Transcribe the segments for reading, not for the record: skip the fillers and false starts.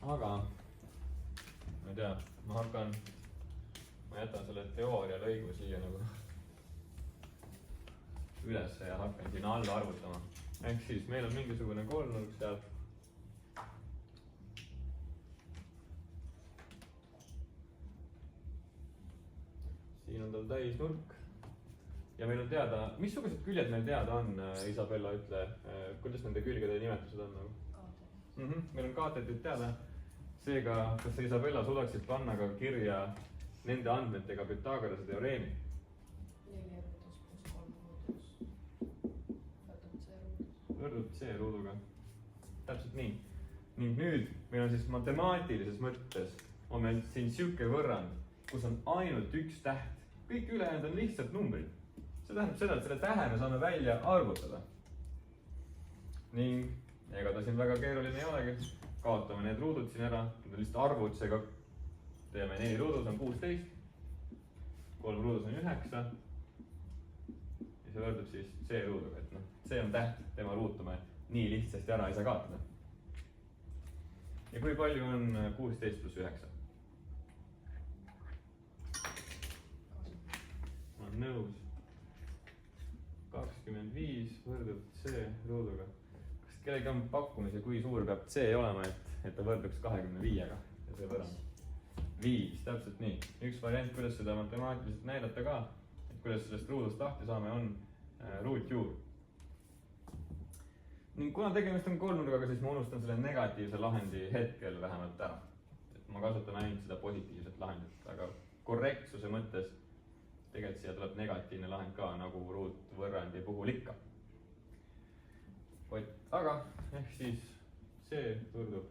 aga ma ei tea, ma jätan selle teooria lõigu siia nagu üles ja hakkan siin alla arvutama. Ehk siis meil on mingisugune kolmnurk seal. Siin on tal täisnurk. Ja meil on teada, missugused küljed meil teada on, Isabella, ütle, kuidas nende külgede nimetused on nagu? Meil on kaatetid teada. Seega, kas sa, Isabella, suudaksid panna ka kirja nende andmetega Pythagorase teoreemi? 4 ruudus pluss 3 ruudus võrdub C ruuduga. Täpselt nii. Ning nüüd meil on siis matemaatilises mõttes on meil siin siuke võrrand, kus on ainult üks täht. Kõik ülejäänud on lihtsalt numbrid. See tähendab seda, et selle tähe me saame välja arvutada. Ning ega ta siin väga keeruline ei olegi. Kaotame need ruudud siin ära. Need on lihtsalt arvud, seega teeme 4 ruudus on 16. 3 ruudus on 9. Ja see võrdub siis C ruuduga. Et C on täht, tema ruutu me nii lihtsasti ära ei saa kaotada. Ja kui palju on 16 pluss 9? Ma olen nõus. 25 võrdub C ruuduga. Kas kellegi on pakkumise, kui suur peab C olema, et ta võrduks 25-ga ja see võrrand? 5, täpselt nii. Üks variant, kuidas seda matemaatiliselt näidata ka, et kuidas sellest ruudust lahti saame, on ruutjuur. Ning kuna tegemist on kolmnurgaga, siis ma unustan selle negatiivse lahendi hetkel vähemalt ära. Et ma kasutan ainult seda positiivset lahendit, aga korrektsuse mõttes tegelikult siia tuleb negatiivne lahend ka, nagu ruutvõrrandi puhul ikka. Aga ehk siis C võrdub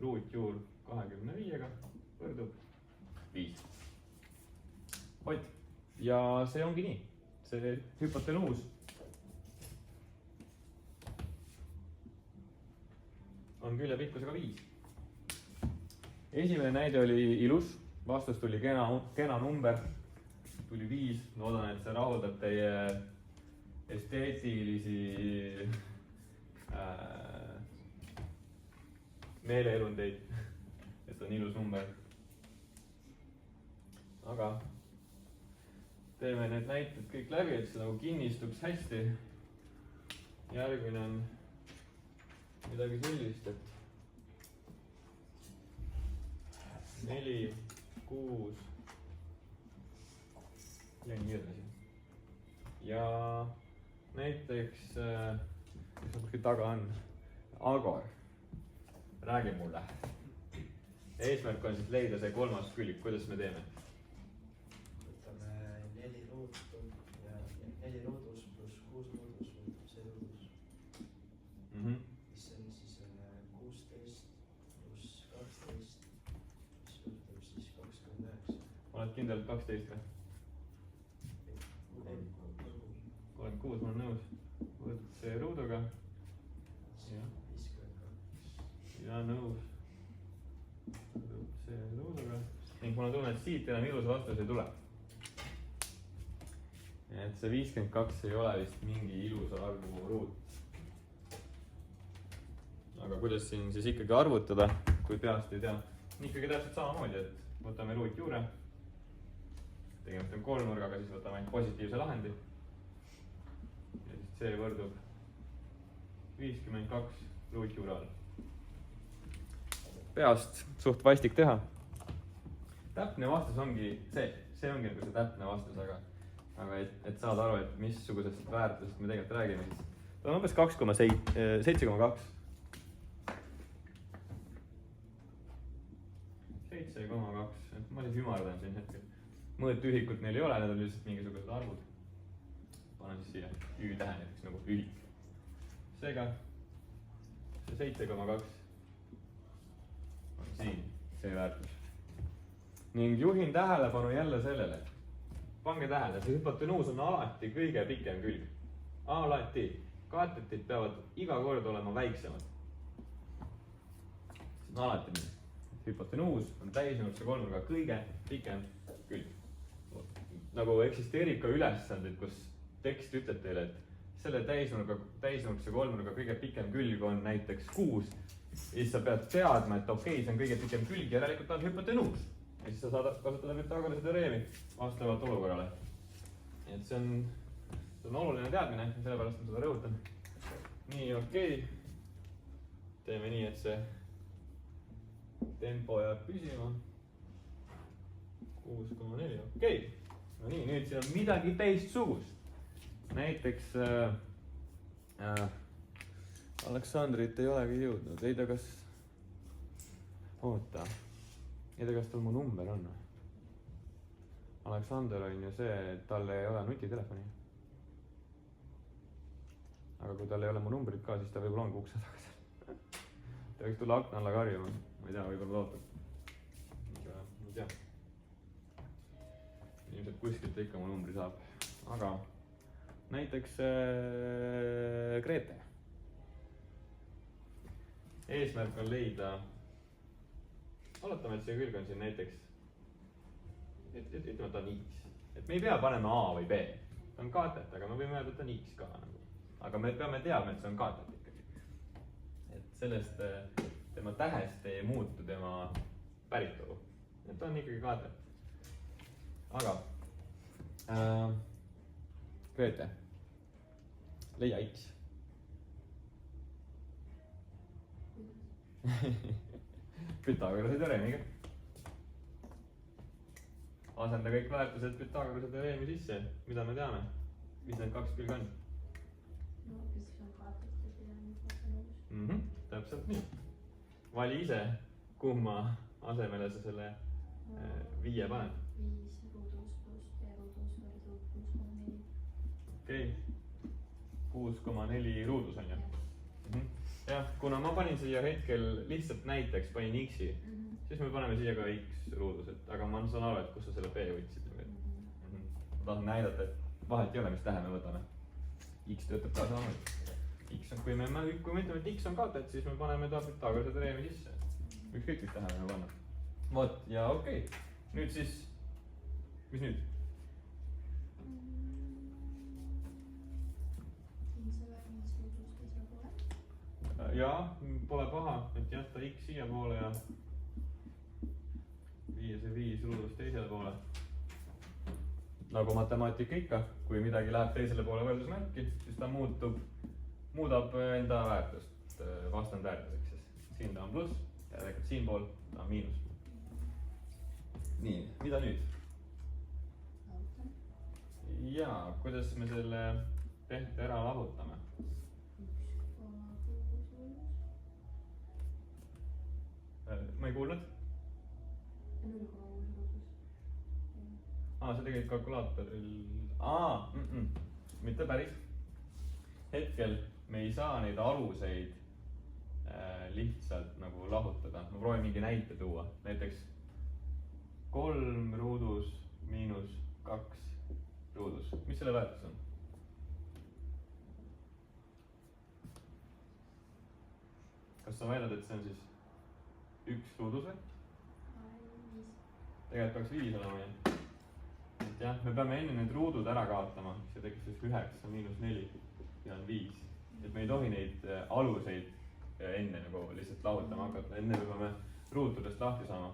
ruutjuur 25-ga, võrdub 5. Ja see ongi nii. See hüpotenuus on küljepikkusega 5. Esimene näide oli ilus, vastus tuli kena number, tuli 5. Loodan, et see rahuldab teie esteetilisi meeleelundeid, et on ilus number. Aga teeme need näited kõik läbi, et see nagu kinnistuks hästi. Järgmine on midagi sellist, et 4, 6 ja nii edasi. Ja näiteks, mis kuskil taga on, Agor, räägi mulle. Eesmärk on siis leida see kolmas külg, kuidas me teeme? Võtame 4 ruutu ja 4 ruudus pluss 6 ruudus võrdub C ruudus. Mis on siis 16 pluss 12, mis võrdub siis 29. Oled kindel 12 või? 36, ma olen nõus. Võrdub C ruuduga. 52. Ja nõus. Võrdub C ruuduga. Ning mul on tunne, et siit enam ilus vastus ei tule. Et see 52 ei ole vist mingi ilusa arvu ruut. Aga kuidas siin siis ikkagi arvutada, kui peast ei tea? Ikkagi täpselt samamoodi, et võtame ruutjuure. Tegemist on kolmnurgaga, siis võtame ainult positiivse lahendi. Ja siis C võrdub 52 ruutjuure all. Peast suht vastik teha. Täpne vastus ongi C. See ongi nagu see täpne vastus, aga et saad aru, et missugusest väärtusest me tegelikult räägime, siis ta on umbes 7,2. 7,2. Ma siis ümardan siin hetkel. Mõõtühikut neil ei ole, need on lihtsalt mingisugused arvud. Panen siis siia Ü-tähe näiteks nagu ühik. Seega see 7,2 on siin see väärtus. Ning juhin tähelepanu jälle sellele. Pange tähele, see hüpotenuus on alati kõige pikem külg. Alati. Kaatetid peavad iga kord olema väiksemad. See on alati nii. Hüpotenuus on täisnurkse kolmnurga kõige pikem külg. Nagu eksisteerib ka ülesandid, kus tekst ütleb teile, et selle täisnurkse kolmnurga kõige pikem külg on näiteks 6 siis sa pead teadma, et okei, see on kõige pikem külg, järelikult ta on hüpotenuus. ja siis sa saad kasutada Pythagorase teoreemi vastavalt olukorrale. et see on oluline teadmine, sellepärast ma seda rõhutan. nii, okei. teeme nii, et see tempo jääb püsima. 6,4, okei. no nii, nüüd siin on midagi teistsugust. näiteks Aleksandrit ei olegi jõudnud, ei ta kas, oota, ei ta kas tal mu number on? Aleksander on ju see, et tal ei ole nutitelefoni. aga kui tal ei ole mu numbrit ka, siis ta võib-olla ongi ukse taga seal. ta võiks tulla akna alla karjuma, ma ei tea, võib-olla ootab. ma ei tea. ilmselt kuskilt ikka mu numbri saab, aga näiteks Grete. eesmärk on leida, oletame, et see külg on siin näiteks, ütleme, et ta on X. et me ei pea panema A või B. ta on kaatet, aga me võime öelda, et ta on X ka nagu. aga me peame teadma, et see on kaatet ikkagi. et sellest tema tähest ei muutu tema päritolu. et ta on ikkagi kaatet. aga Grete, leia X. Pythagorase teoreemiga. asenda kõik väärtused Pythagorase teoreemi sisse, mida me teame, mis need kaks külge on. no kes on kaartist ja pidanud. Täpselt nii. vali ise, kumma asemele sa selle 5 paned. 5 ruudus pluss B ruudus võrdub 6,4. okei, 6,4 ruudus on ju. jah, kuna ma panin siia hetkel lihtsalt näiteks panin X-i, siis me paneme siia ka X ruudus, aga ma saan aru, et kus sa selle B võtsid. ma tahan näidata, et vahet ei ole, mis tähe me võtame. X töötab ka samamoodi. X on, kui me ütleme, et X on kaatet, siis me paneme ta Pythagorase teoreemi sisse. ükskõik, mis tähe me panna. vot, ja okei. nüüd siis, mis nüüd? jaa, pole paha, et jätta X siia poole ja viia see 5 ruudust teisele poole. nagu matemaatika ikka, kui midagi läheb teisele poole võrdusmärki, siis ta muudab enda väärtust vastandväärtuseks, sest siin ta on pluss ja tegelikult siinpool ta on miinus. nii, mida nüüd? jaa, kuidas me selle tehte ära lahutame? ma ei kuulnud. 0,6 ruudus. see tegelikult kalkulaatoril, mitte päris. hetkel me ei saa neid aluseid lihtsalt nagu lahutada. ma proovin mingi näite tuua, näiteks 3 ruudus miinus 2 ruudus, mis selle väärtus on? kas sa väidad, et see on siis 1 ruudus või? tegelikult peaks 5 olema, jah. et jah, me peame enne need ruudud ära kaotama, see tekiks siis 9 miinus 4 ja on 5. et me ei tohi neid aluseid enne nagu lihtsalt lahutama hakata, enne me peame ruutudest lahti saama.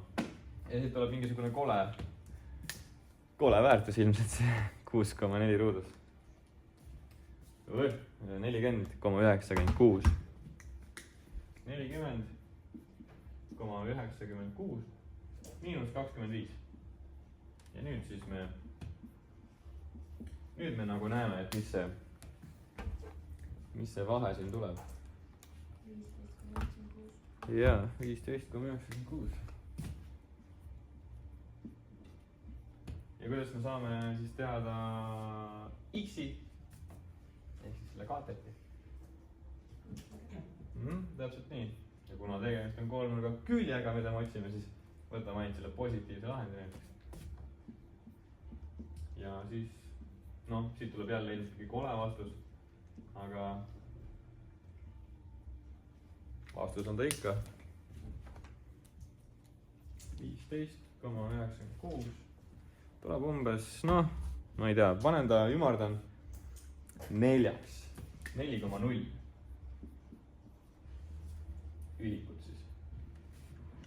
ja siit tuleb mingisugune kole väärtus ilmselt, see 6,4 ruudus. 40,96. 40,96 miinus 25. ja nüüd siis me nagu näeme, et mis see vahe siin tuleb. 15,96. jaa, 15,96. ja kuidas me saame siis teada X-i ehk siis selle kaateti? täpselt nii. ja kuna tegemist on kolmnurga küljega, mida me otsime, siis võtame ainult selle positiivse lahendi näiteks. ja siis, noh, siit tuleb jälle ilmselt kole vastus, aga vastus on ta ikka 15,96. tuleb umbes, noh, ma ei tea, panen ta, ümardan 4-ks, 4,0 ühikut.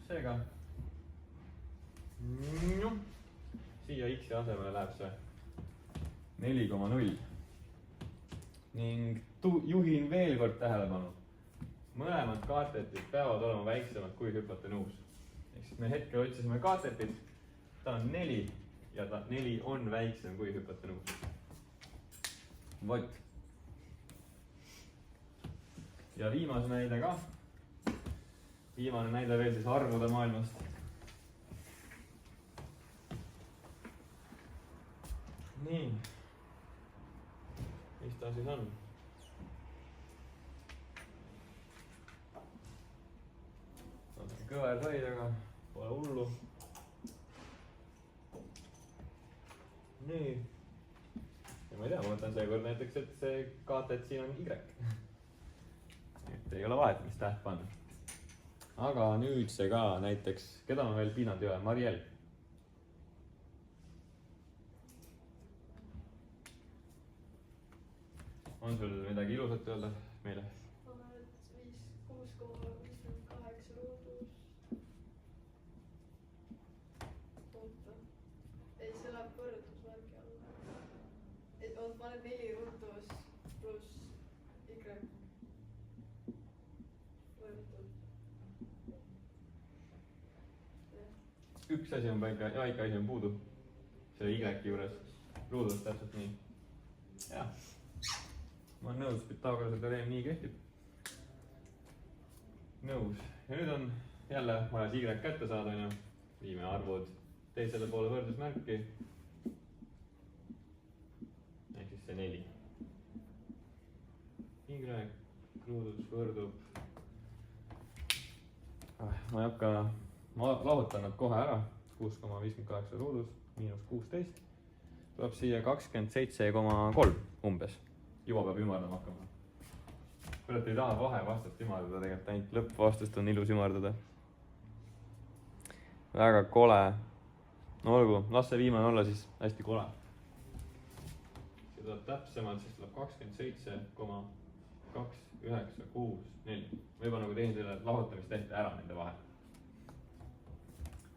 seega siia x-i asemele läheb see 4,0 ning juhin veel kord tähelepanu. Mõlemad kaatetid peavad olema väiksemad kui hüpotenuus. Ehk siis me hetkel otsisime kaatetit, ta on 4 ja ta 4 on väiksem kui hüpotenuus. Vot. Ja viimase näide ka. Viimane näide veel siis arvude maailmast. Nii. Mis ta siis on? Kõver sai, aga pole hullu. Nii. Ja ma ei tea, ma võtan seekord näiteks, et see kaatet siin on Y. Et ei ole vahet, mis täht panna. Aga nüüd see ka näiteks, keda ma veel piinanud ei ole, Mariel. On sul midagi ilusat öelda meile? Ma olen 6,58 ruudus. Oota. Ei, see läheb võrdlusmärgi alla. Oot, ma olen 4 ruudus pluss Y. Võrdub. Üks asi on paika ja ikka asi on puudu. Selle Y juures. Ruudus täpselt nii. Jah. Ma olen nõus, Pythagorase teoreem nii kehtib. Nõus. Ja nüüd on jälle vaja Y kätte saada, on ju. Viime arvud teisele poole võrdlusmärki. Ehk siis see 4. Y ruudus võrdub. Ma ei hakka, ma lahutan nad kohe ära. 6,58 ruudus, miinus 16. Tuleb siia 27,3 umbes. Juba peab ümardama hakkama. Kurat ei taha vahevastust ümardada, tegelikult ainult lõppvastust on ilus ümardada. Väga kole. No olgu, las see viimane olla siis hästi kole. See tuleb täpsemalt, siis tuleb 27,296,4. Ma juba nagu tehin selle lahutamistehte ära nende vahel.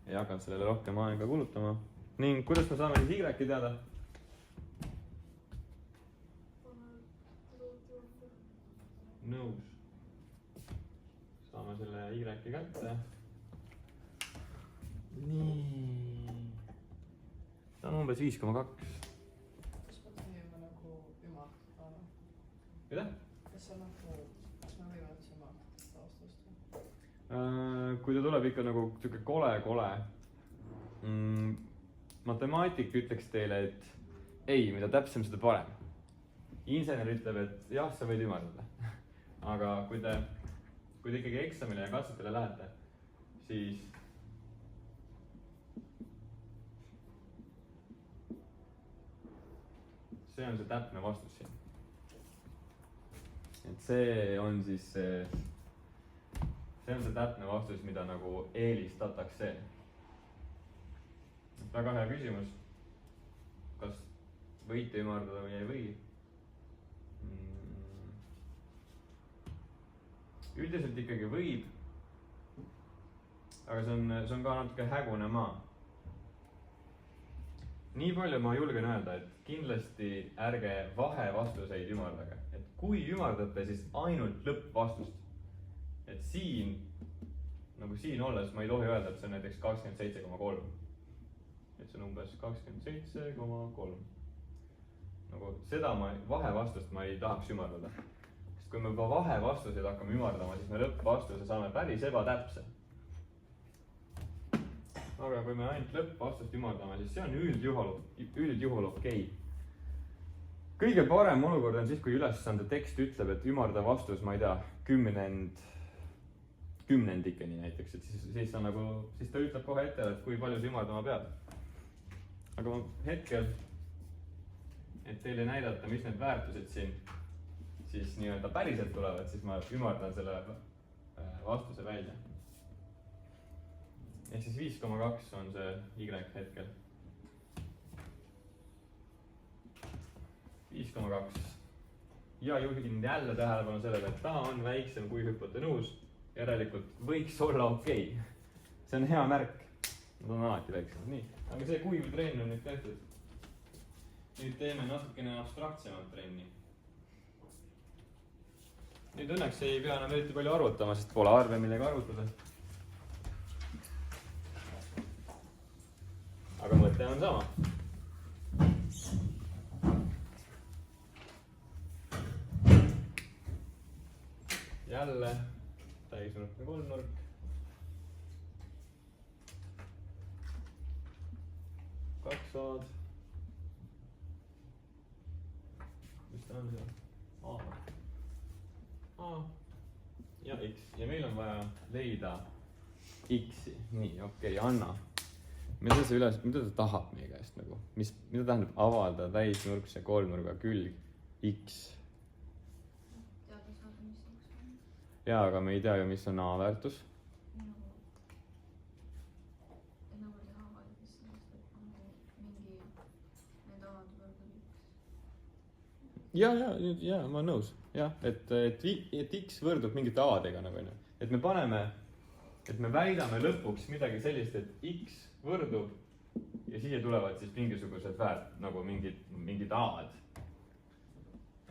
Ei hakanud sellele rohkem aega kulutama. Ning kuidas me saame siis Y teada? Nõus. Saame selle Y kätte. Nii. See on umbes 5,2. Kas me võime nagu ümardada? Mida? Kas me võime üldse ümardada vastust? Kui ta tuleb ikka nagu siuke kole. Matemaatik ütleks teile, et ei, mida täpsem, seda parem. Insener ütleb, et jah, sa võid ümardada. Aga kui te ikkagi eksamile ja katsetele lähete, siis see on see täpne vastus siin. Et see on siis see on see täpne vastus, mida nagu eelistatakse. Väga hea küsimus. Kas võite ümardada või ei või? Üldiselt ikkagi võib, aga see on ka natuke hägune maa. Nii palju ma julgen öelda, et kindlasti ärge vahevastuseid ümardage. Et kui ümardate, siis ainult lõppvastust. Et siin, nagu siin olles, ma ei tohi öelda, et see on näiteks 27,3. Et see on umbes 27,3. Nagu seda vahevastust ma ei tahaks ümardada. Kui me juba vahevastuseid hakkame ümardama, siis me lõppvastuse saame päris ebatäpse. Aga kui me ainult lõppvastust ümardame, siis see on üldjuhul okei. Kõige parem olukord on siis, kui ülesande tekst ütleb, et ümarda vastus, ma ei tea, kümnendikeni näiteks. Et siis ta ütleb kohe ette, et kui palju sa ümardama pead. Aga hetkel, et teile näidata, mis need väärtused siin siis nii-öelda päriselt tulevad, siis ma ümardan selle vastuse välja. Ehk siis 5,2 on see Y hetkel. 5,2. Ja juhin jälle tähelepanu sellele, et ta on väiksem kui hüpotenuus. Järelikult võiks olla okei. see on hea märk. Nad on alati väiksemad, nii. aga see kuiv trenn on nüüd tehtud. nüüd teeme natukene abstraktsemat trenni. nüüd õnneks ei pea enam eriti palju arvutama, sest pole arve millega arvutada. aga mõte on sama. jälle täisnurk ja kolmnurk. kaks A-d. mis ta on seal? A ja X ja meil on vaja leida X-i. nii, okei, Anna. mida ta tahab meie käest nagu? mida tähendab avaldada täisnurkse kolmnurga külg X? jaa, aga me ei tea ju, mis on A väärtus. ja ma olen nõus. jah, et X võrdub mingite A-dega nagu onju. et me väidame lõpuks midagi sellist, et X võrdub ja siia tulevad siis mingisugused nagu mingid A-d.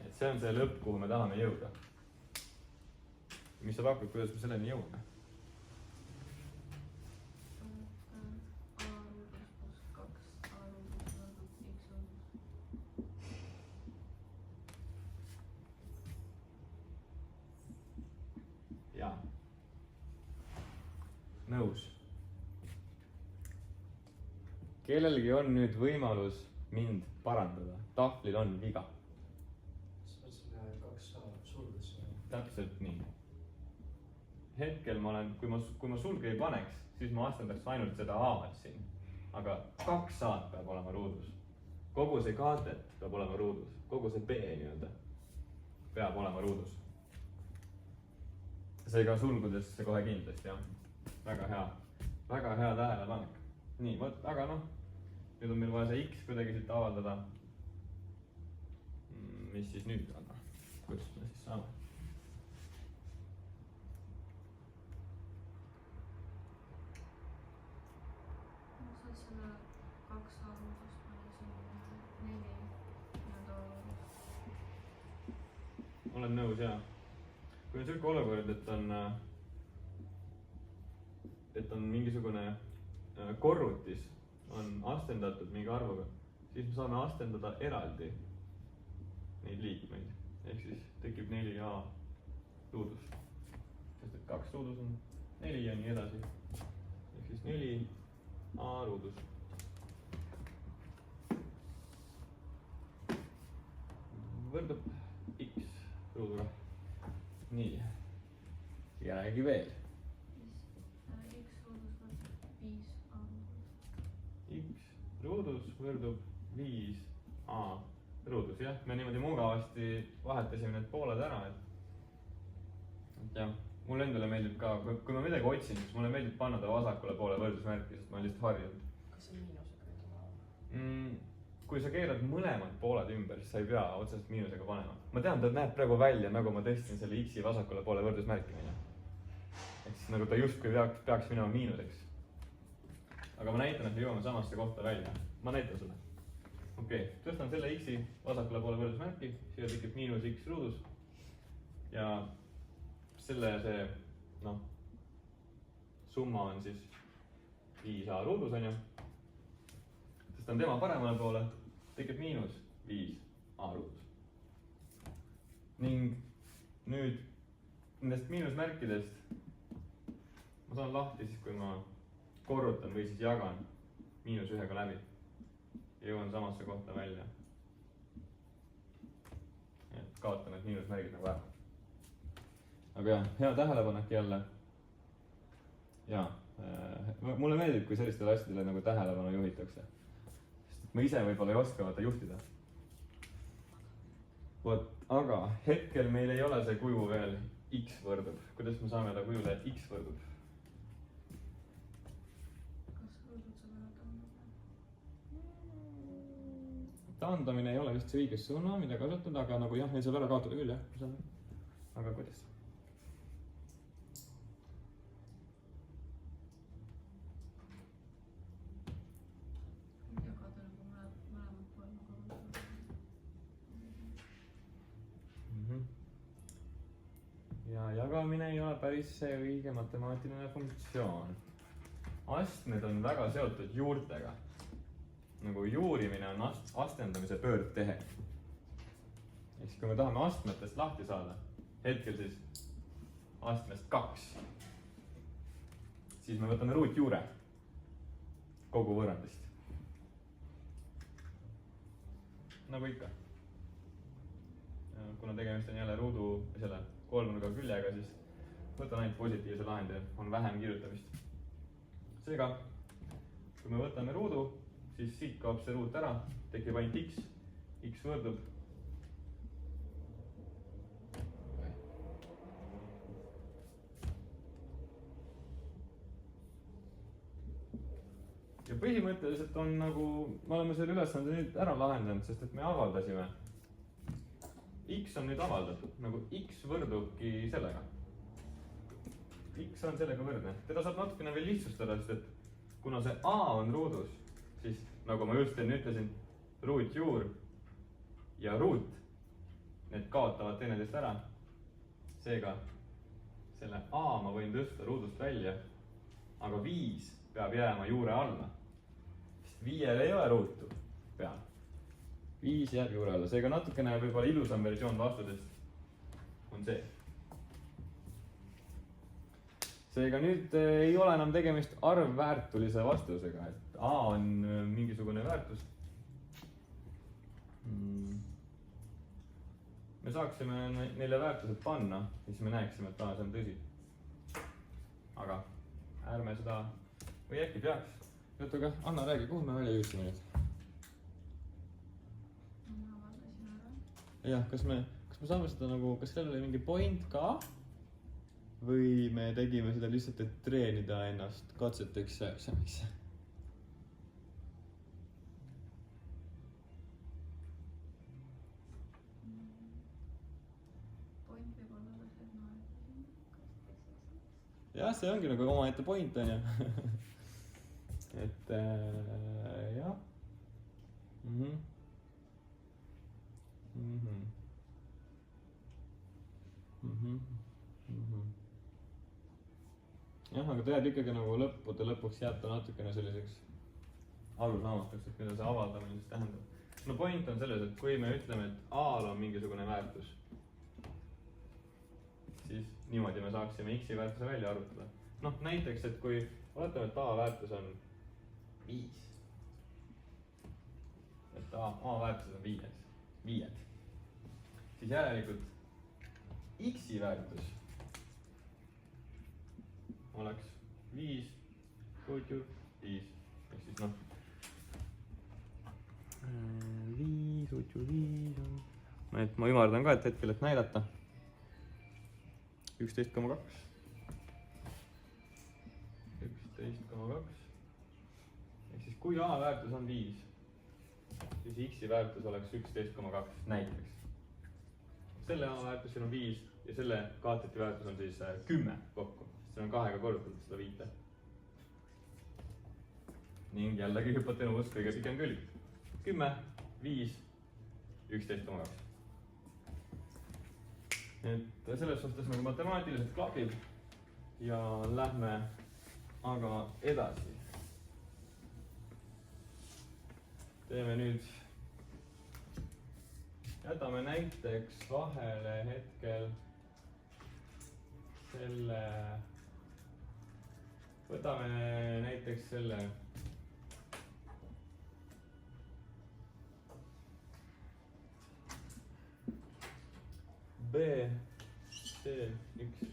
et see on see lõpp, kuhu me tahame jõuda. mis sa pakud, kuidas me selleni jõuame? jaa. nõus. kellelgi on nüüd võimalus mind parandada. tahvlil on viga. sa oled selle 2A sulgesse. täpselt nii. hetkel ma olen, kui ma sulge ei paneks, siis ma astendaks ainult seda A-d siin. aga 2 A-d peab olema ruudus. kogu see kaatet peab olema ruudus. kogu see B nii-öelda peab olema ruudus. seega sulgudes see kohe kindlasti, jah. väga hea tähelepanek. nii, vot, aga noh, nüüd on meil vaja see X kuidagi siit avaldada. mis siis nüüd on? kuidas me siis saame? olen nõus, jaa. kui on selline olukord, et on mingisugune korrutis on astendatud mingi arvuga, siis me saame astendada eraldi neid liikmeid. ehk siis tekib 4A ruudus. sest et 2 ruudus on 4 ja nii edasi. ehk siis 4A ruudus. võrdub X ruuduga. nii. ja räägi veel. X ruudus võrdub 5A ruudus, jah. me niimoodi mugavasti vahetasime need pooled ära, et jah, mulle endale meeldib ka, kui ma midagi otsin, siis mulle meeldib panna ta vasakule poole võrdusmärki, sest ma olen lihtsalt harjunud. kas see miinusega ei tule? kui sa keerad mõlemad pooled ümber, siis sa ei pea otseselt miinusega panema. ma tean, ta näeb praegu välja, nagu ma tõstin selle X-i vasakule poole võrdusmärki, onju. ehk siis nagu ta justkui peaks minema miinuseks. aga ma näitan, et me jõuame samasse kohta välja. ma näitan sulle. okei, tõstan selle X-i vasakule poole võrdusmärki, siia tekib miinus X ruudus. ja see, noh, summa on siis 5A ruudus, onju. tõstan tema paremale poole, tekib miinus 5A ruudus. ning nüüd nendest miinusmärkidest ma saan lahti siis, kui ma korrutan või siis jagan -1-ga läbi ja jõuan samasse kohta välja. et kaotan need miinusmärgid nagu ära. aga jah, hea tähelepanek jälle. ja mulle meeldib, kui sellistele asjadele nagu tähelepanu juhitakse. sest ma ise võib-olla ei oska vaata juhtida. vot, aga hetkel meil ei ole see kuju veel X võrdub. kuidas me saame ta kujule, et X võrdub? taandamine ei ole vist see õige sõna, mida kasutada, aga nagu jah, neil saab ära kaotada küll, jah. aga kuidas? päris see õige matemaatiline funktsioon. Astmed on väga seotud juurtega. Nagu juurimine on astendamise pöördtehe. Ehk siis kui me tahame astmetest lahti saada, hetkel siis astmest 2, siis me võtame ruutjuure kogu võrrandist. Nagu ikka. Kuna tegemist on jälle ruudu selle kolmnurga küljega, siis võtan ainult positiivse lahendi, on vähem kirjutamist. Seega, kui me võtame ruudu, siis siit kaob see ruut ära, tekib ainult x, x võrdub ja põhimõtteliselt on nagu, me oleme selle ülesande nüüd ära lahendanud, sest et me avaldasime. X on nüüd avaldatud, nagu X võrdubki sellega. X on sellega võrdne. Teda saab natukene veel lihtsustada, sest et kuna see A on ruudus, siis nagu ma just enne ütlesin, ruutjuur ja ruut, need kaotavad teineteist ära. Seega selle A ma võin tõsta ruudust välja, aga 5 peab jääma juure alla. Sest 5-l ei ole ruutu peal. 5 jääb juure alla, seega natukene võib-olla ilusam versioon vastusest on see. Seega nüüd ei ole enam tegemist arvväärtulise vastusega, et A on mingisugune väärtus. Me saaksime neile väärtused panna, siis me näeksime, et A see on tõsi. Aga ärme seda, või äkki peaks. Aga Anna, räägi, kuhu me välja jõudsime nüüd? Jah, kas me saame seda nagu, kas sellel oli mingi point ka? Või me tegime seda lihtsalt, et treenida ennast katseteks eksamisse? Point võib olla see, et ma jah, see ongi nagu omaette point, on ju. Et jah. Jah, aga ta jääb ikkagi nagu lõpuks jääb ta natukene selliseks arusaamatuks, et mida see avaldamine siis tähendab. No point on selles, et kui me ütleme, et A-l on mingisugune väärtus, siis niimoodi me saaksime X-i väärtuse välja arvutada. Noh, näiteks, et kui oletame, et A väärtus on 5. Et A väärtus on 5. Siis järelikult X-i väärtus oleks 5 ruutjuur 5. Ehk siis noh 5 ruutjuur 5 on. Et ma ümardan ka, et hetkel, et näidata. 11,2. 11,2. Ehk siis kui A väärtus on 5, siis X-i väärtus oleks 11,2 näiteks. Selle A väärtus siin on 5 ja selle kaotati väärtus on siis 10 kokku. See on 2-ga korrutatud seda 5. Ning jällegi hüpotenuus kõige pikem külg. 10, 5, 11,2. Et selles suhtes nagu matemaatiliselt klapib ja lähme aga edasi. Teeme nüüd, jätame näiteks vahele hetkel selle, võtame näiteks selle B, C, X.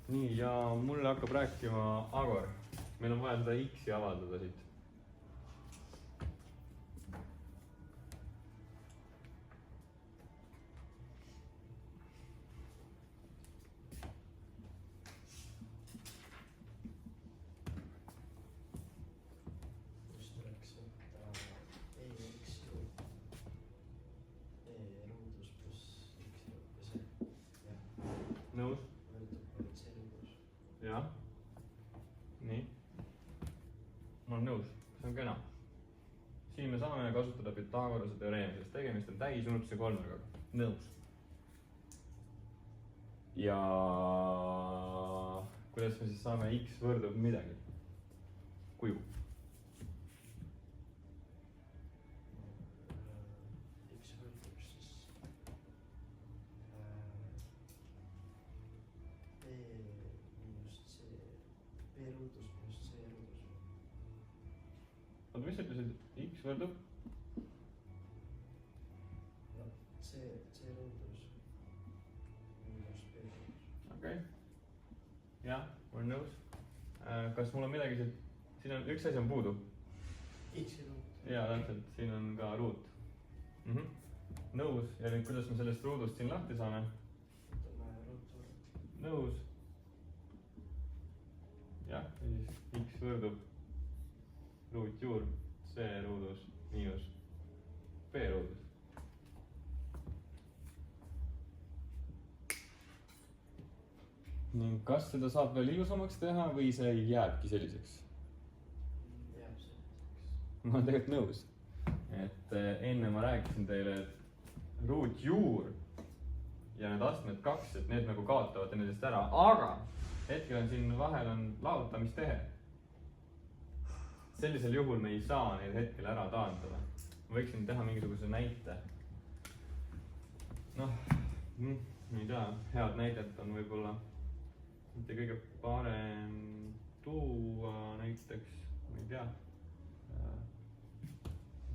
Nii, ja mulle hakkab rääkima Agor. Meil on vaja seda X-i avaldada siit. Nõus? Jah. Nii. Ma olen nõus, see on kena. Siin me saame kasutada Pythagorase teoreemi, sest tegemist on täisnurkse kolmnurgaga. Nõus. ja kuidas me siis saame x võrdub midagi? Kuju. X võrdub siis B miinus C, B ruudus miinus C ruudus. oota, mis sa ütlesid? X võrdub? no C ruudus miinus B ruudus. Okei. jah, olen nõus. Kas mul on midagi siit, siin on üks asi on puudu. X-i ruut. jaa, täpselt, siin on ka ruut. Nõus, ja nüüd kuidas me sellest ruudust siin lahti saame? võtame ruutu. Nõus. jah, ja siis x võrdub ruutjuur C ruudus miinus B ruudus. ning kas seda saab veel ilusamaks teha või see jääbki selliseks? jääb selliseks. ma olen tegelikult nõus. et enne ma rääkisin teile, et ruutjuur ja need astmed 2, et need nagu kaotavad teineteist ära, aga hetkel on siin vahel on lahutamistehe. Sellisel juhul me ei saa neid hetkel ära taandada. Ma võiksin teha mingisuguse näite. noh, ma ei tea, head näidet on võib-olla mitte kõige parem tuua näiteks, ma ei tea,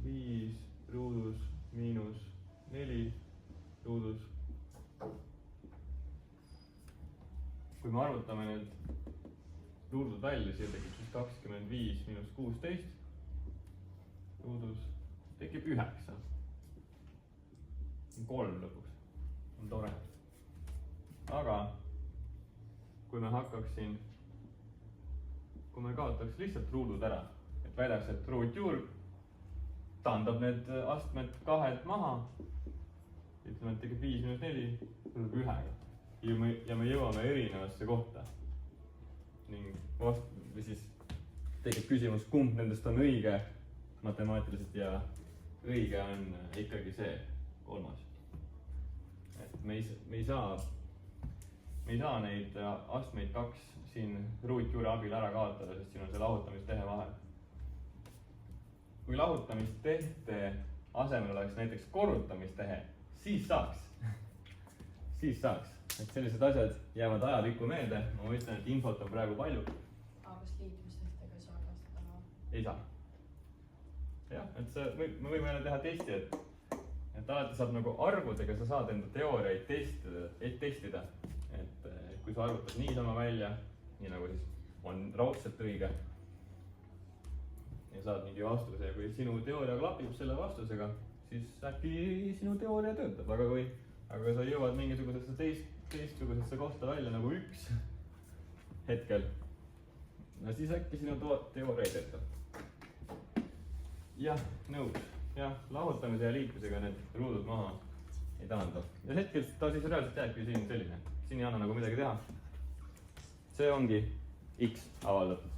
5 ruudus miinus 4 ruudus. kui me arvutame need ruudud välja, siia tekib siis 25 miinus 16 ruudus, tekib 9. 3 lõpuks, on tore. aga kui me hakkaksin, kui me kaotaks lihtsalt ruudud ära, et väidaks, et ruutjuur taandab need astmed 2-lt maha, ütleme, et tekib 5 miinus 4, võrdub 1-ga. ja me jõuame erinevasse kohta. ning või siis tekib küsimus, kumb nendest on õige matemaatiliselt ja õige on ikkagi see 3. et me ei saa neid astmeid 2 siin ruutjuure abil ära kaotada, sest siin on see lahutamistehe vahel. kui lahutamistehte asemel oleks näiteks korrutamistehe, siis saaks. siis saaks. et sellised asjad jäävad ajalukku meelde. ma ütlen, et infot on praegu palju. kas liitmistehtega ei saa arvestada? ei saa. jah, et me võime jälle teha testi, et alati saab nagu arvudega, sa saad enda teooriaid testida. et kui sa arvutad niisama välja, nii nagu siis on raudselt õige ja saad mingi vastuse ja kui sinu teooria klapib selle vastusega, siis äkki sinu teooria töötab, aga sa jõuad mingisugusesse teistsugusesse kohta välja nagu 1 hetkel. no siis äkki sinu teooria ei tööta. jah, nõus. jah, lahutamise ja liitmisega need ruudud maha ei taanda. ja hetkel ta siis reaalselt jääbki siin selline. siin ei anna nagu midagi teha. see ongi X avaldatud.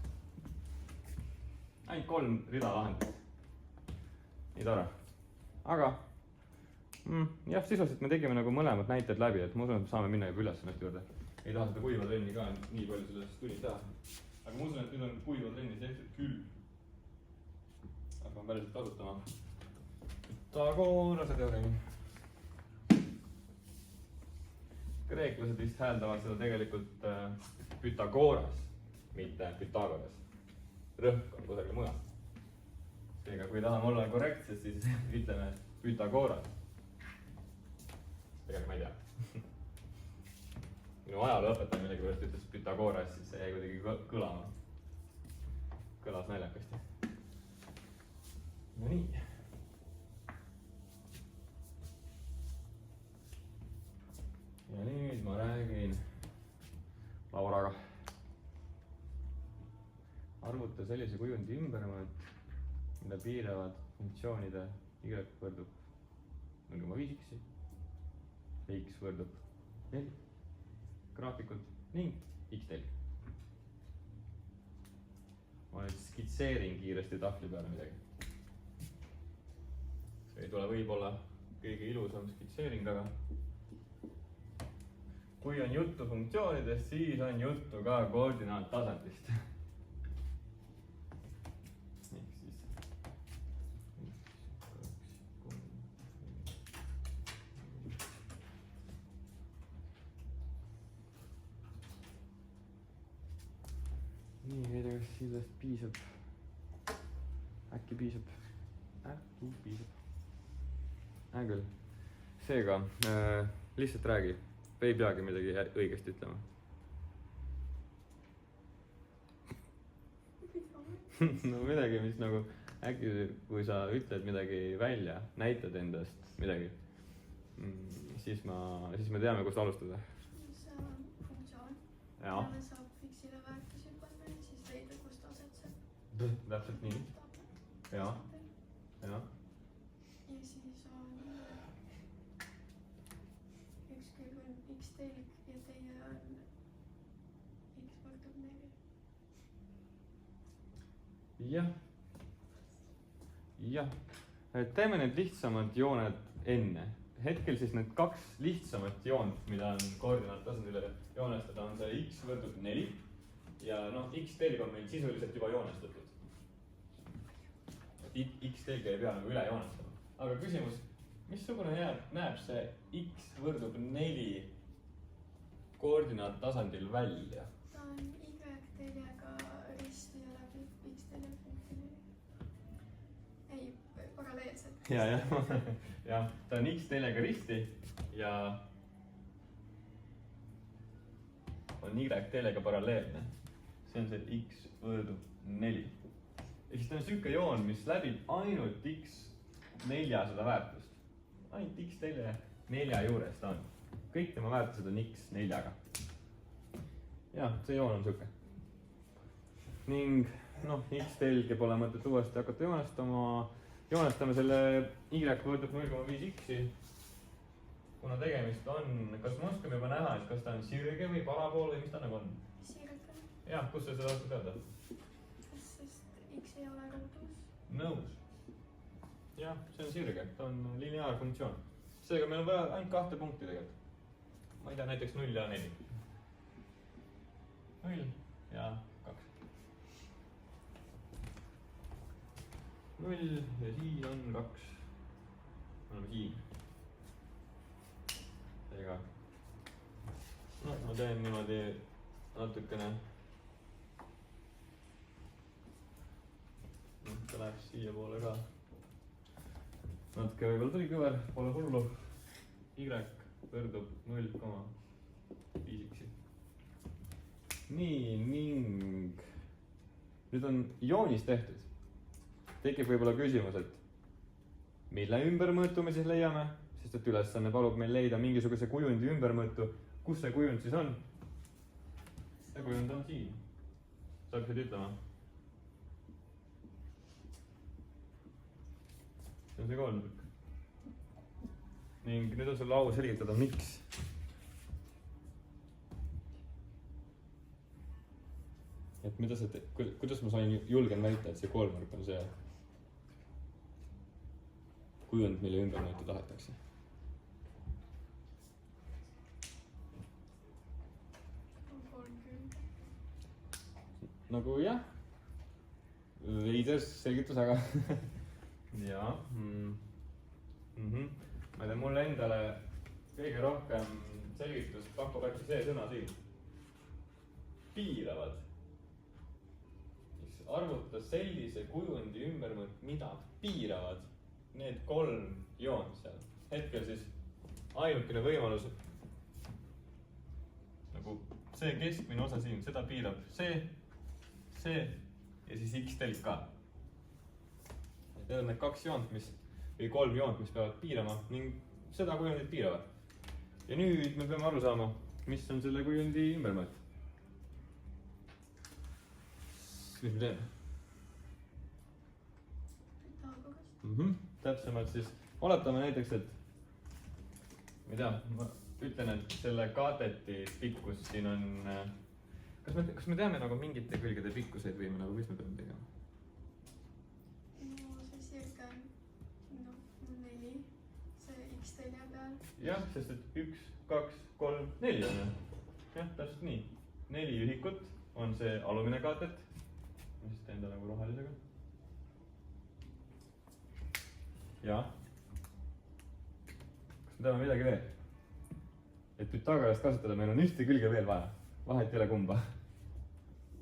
ainult 3 rida lahendust. nii tore. aga jah, sisuliselt me tegime nagu mõlemad näited läbi, et ma usun, et saame minna juba ülesannete juurde. ei taha seda kuiva trenni ka nii palju sellest tunnis teha. aga ma usun, et nüüd on kuiva trenni tehtud küll. hakkame päriselt kasutama Pythagorase teoreemi. kreeklased vist hääldavad seda tegelikult Pythagoras, mitte Pythagoras. rõhk on kusagil mujal. seega, kui tahame olla korrektsed, siis ütleme Pythagoras. tegelikult ma ei tea. minu ajalooõpetaja millegipärast ütles Pythagoras, siis see jäi kuidagi kõlama. kõlas naljakasti. no nii. ja nüüd ma räägin Lauraga. arvuta sellise kujundi ümbermõõt, mida piiravad funktsioonide y võrdub 0,5x ja x võrdub 4 graafikut ning x-tel. ma nüüd skitseerin kiiresti tahvli peale midagi. see ei tule võib-olla kõige ilusam skitseering, aga kui on juttu funktsioonidest, siis on juttu ka koordinaattasandist. ehk siis nii, ma ei tea, kas sellest piisab. Äkki piisab. Hea küll. Seega, lihtsalt räägi. Ei peagi midagi õigesti ütlema. No midagi, mis nagu äkki, kui sa ütled midagi välja, näitad endast midagi, siis me teame, kust alustada. See on funktsioon. Jaa. Jälle saab fiksile väärtusi panna ja siis leida, kust asetseb. Täpselt nii. Jaa. Jaa. Ja siis on üks külg on x telg ja teine on x võrdub 4. Jah. Jah. Teeme need lihtsamad jooned enne. Hetkel siis need kaks lihtsamat joont, mida on koordinaattasandile joonestada, on see x võrdub 4 ja noh, x telg on meil sisuliselt juba joonestatud. X telge ei pea nagu üle joonestama. Aga küsimus, missugune näeb see x võrdub 4 koordinaattasandil välja? Ta on y-teljega risti ja läbib x-telje punkti 4. Ei, paralleelselt. Ja, ta on x-teljega risti ja on y-teljega paralleelne. See on see x võrdub 4. Ehk siis ta on siuke joon, mis läbib ainult x4 seda väärtust. Ainult x4 juures ta on. Kõik tema väärtused on x4-ga. Jah, see joon on siuke. Ning noh, x-telge pole mõtet uuesti hakata joonestama. Joonestame selle y võrdub 0,5x-i. Kuna tegemist on, kas me oskame juba näha, et kas ta on sirge või parabool või mis ta nagu on? Sirge. Jah, kus sa seda oskad öelda? X ei ole ruudus. Nõus. Jah, see on sirge, ta on lineaarfunktsioon. Seega meil on vaja ainult 2 punkti tegelikult. Ma ei tea, näiteks 0 ja 4. 0 ja 2. 0 ja siin on 2. Me oleme siin. Seega. No, ma teen niimoodi natukene. Ta läheb siia poole ka. Natuke võib-olla tuli kõver, pole hullu. Y võrdub 0,5x. Nii, ning nüüd on joonis tehtud. Tekib võib-olla küsimus, et mille ümbermõõtu me siis leiame, sest et ülesanne palub meil leida mingisuguse kujundi ümbermõõtu. Kus see kujund siis on? See kujund on siin. Sa hakkasid ütlema? See on see kolmnurk. Ning nüüd on sulle au selgitada, miks. Et mida sa teed, kuidas ma sain julgen väita, et see kolmnurk on see kujund, mille ümbermõõtu tahetakse? On 3 külge. Nagu jah. Veider selgitus, aga jaa. Ma ei tea, mulle endale kõige rohkem selgitust pakub äkki see sõna siin. Piiravad. Arvuta sellise kujundi ümbermõõt, mida piiravad need 3 joont seal. Hetkel siis ainukene võimalus, nagu see keskmine osa siin, seda piirab see ja siis x telg ka. Need on need 2 joont, või 3 joont, mis peavad piirama ning seda kujundit piiravad. Ja nüüd me peame aru saama, mis on selle kujundi ümbermõõt. Mis me teeme? Täpsemalt siis oletame näiteks, et ma ei tea, ma ütlen, et selle kaateti pikkus siin on, kas me teame nagu mingite külgede pikkuseid või nagu mis me peame tegema? No see circa on 4, see x telje peal. Jah, sest et 1, 2, 3, 4 on ju. jah, täpselt nii. 4 ühikut on see alumine kaatet. ma siis teen ta nagu rohelisega. jah. kas me teeme midagi veel? et Pythagorast kasutada, meil on ühte külge veel vaja. Vahet ei ole kumba.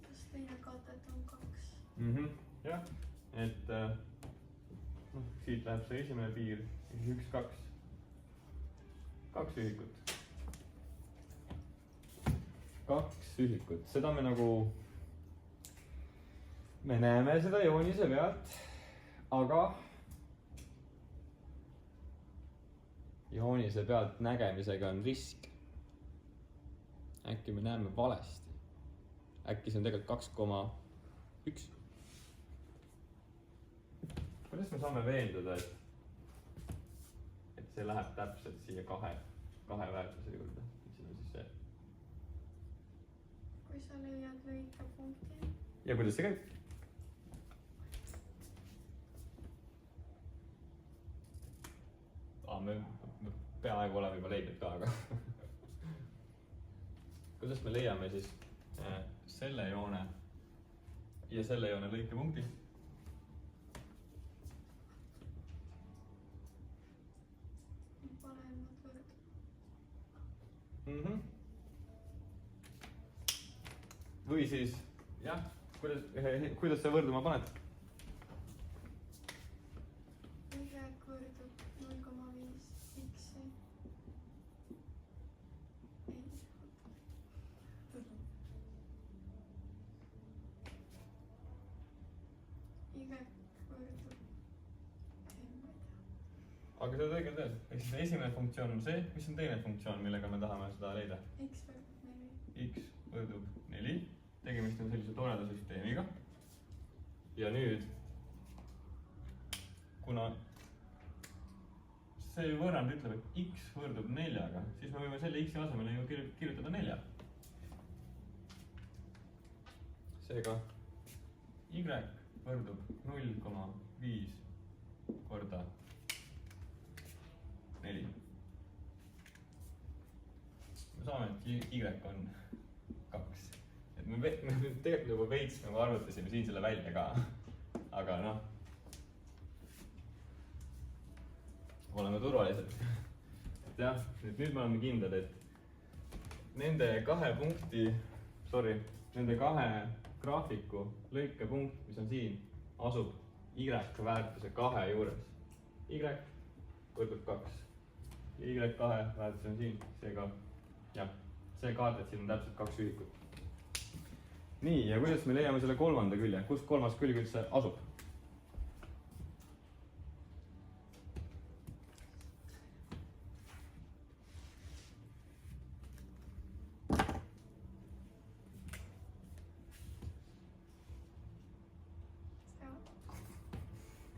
kas teine kaatet on 2? jah, et noh, siit läheb see esimene piir, 1, 2. 2 ühikut. 2 ühikut, seda me nagu, me näeme seda joonise pealt, aga joonise pealt nägemisega on risk. äkki me näeme valesti. äkki see on tegelikult 2,1. kuidas me saame veenduda, et see läheb täpselt siia kahe väärtuse juurde? siin on siis see. kui sa leiad lõikepunkti. ja kuidas see käib? me peaaegu oleme juba leidnud ka, aga kuidas me leiame siis selle joone ja selle joone lõikepunkti? Paremat võrd. või siis jah, kuidas sa võrduma paned? Y võrdub 0,5 x-i. Y võrdub aga seda õigel teel. ehk siis esimene funktsioon on see, mis on teine funktsioon, millega me tahame seda leida? x võrdub 4. X võrdub 4. tegemist on sellise toreda süsteemiga. ja nüüd, kuna see võrrand ütleb, et x võrdub 4-ga, siis me võime selle x-i asemele ju kirjutada 4. seega y võrdub 0,5 korda 4. me saame, et y on 2. et me tegelikult juba veits nagu arvutasime siin selle välja ka. aga noh, oleme turvalised. et jah, nüüd me oleme kindlad, et nende kahe punkti, nende kahe graafiku lõikepunkt, mis on siin, asub y väärtuse 2 juures. Y võrdub 2 ja y2 väärtus on siin, seega jah, see kaadet siin on täpselt 2 ühikut. nii, ja kuidas me leiame selle kolmanda külje, kus kolmas külg üldse asub?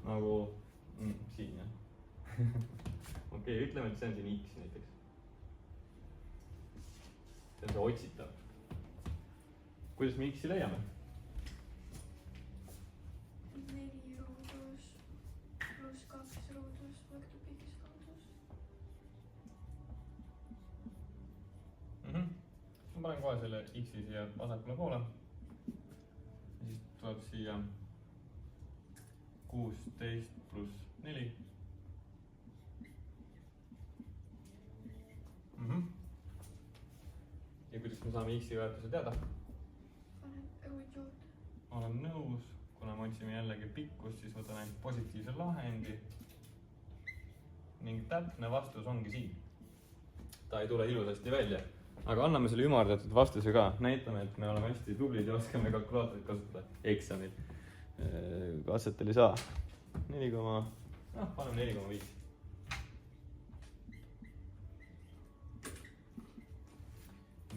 nagu siin jah. okei, ütleme, et see on siin x näiteks. see on see otsitav. kuidas me x-i leiame? 4 ruudus pluss 2 ruudus võrdub x ruudus. ma panen kohe selle x-i siia vasakule poole. ja siis tuleb siia 16 pluss 4. ja kuidas me saame x-i väärtuse teada? Paned ruud juurde. olen nõus, kuna me otsime jällegi pikkust, siis võtan ainult positiivse lahendi. ning täpne vastus ongi siin. ta ei tule ilusasti välja, aga anname selle ümardatud vastuse ka. näitame, et me oleme hästi tublid ja oskame kalkulaatorit kasutada eksamil. katsetel ei saa. 4, paneme 4,5.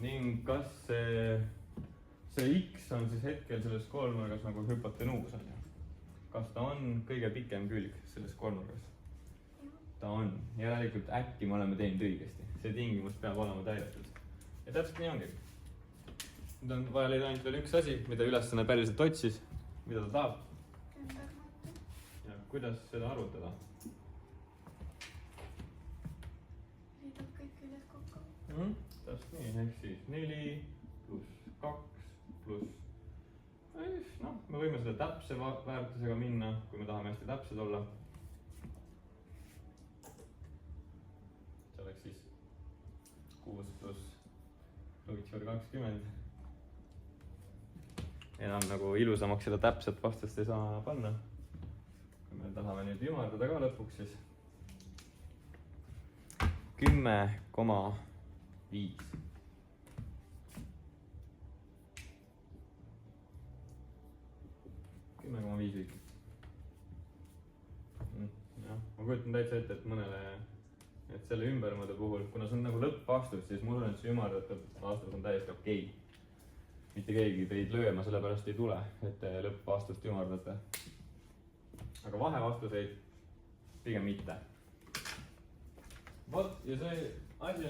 ning kas see x on siis hetkel selles kolmnurgas nagu hüpotenuus on ju? kas ta on kõige pikem külg selles kolmnurgas? ta on. järelikult äkki me oleme teinud õigesti. see tingimus peab olema täidetud. ja täpselt nii ongi. nüüd on vaja leida ainult veel üks asi, mida ülesanne päriselt otsis, mida ta tahab. ja kuidas seda arvutada? liidab kõik küljed kokku. täpselt nii, ehk siis 4 pluss 2 pluss noh, me võime selle täpse väärtusega minna, kui me tahame hästi täpsed olla. See oleks siis 6 pluss lõvitšõr 20. Enam nagu ilusamaks seda täpset vastust ei saa panna. Kui me tahame nüüd ümardada ka lõpuks, siis 10,5. 10,5 liitrit. Jah, ma kujutan täitsa ette, et mõnele, et selle ümbermõõde puhul, kuna see on nagu lõppvastus, siis ma usun, et see ümardatud vastus on täiesti okei. Mitte keegi teid lööma sellepärast ei tule, et te lõppvastust ümardate. Aga vahevastuseid pigem mitte. Vot, ja see asi on